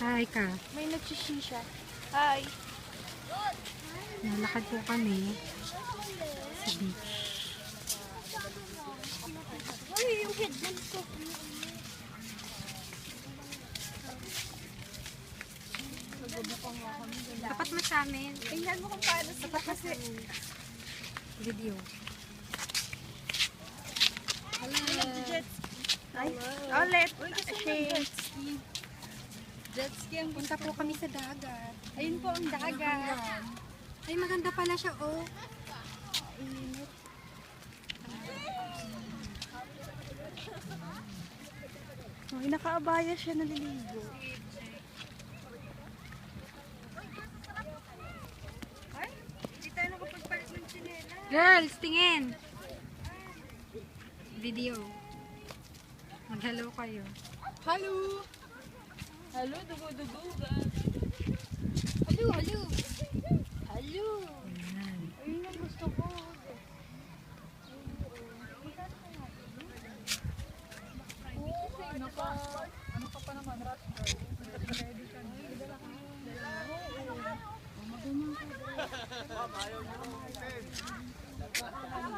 Hi ka. May nagsisisha. Hi. Nalakad po kami sa beach. Ay, yung headband ko. Tapat mo sa amin. Tingnan mo kung paano sila kasi. Video. Jet ski. Ay, ulit. Jet ski. Jet ski ang Punta po kami sa dagat. Ayun po ang dagat. Ay, maganda pala siya, oh. Init. Ay, nakaabaya siya naliligo. Ay, hindi tayo nakapagpalit ng tsinela. Girls, tingin. Video. Mag-hello kayo. Hello! Hello, dugo-dugo. Hello, hello. Hello! Ayan. Ayun ang gusto ko. Ano ka pa naman, Rascal? Ready ka na. Magumang ka.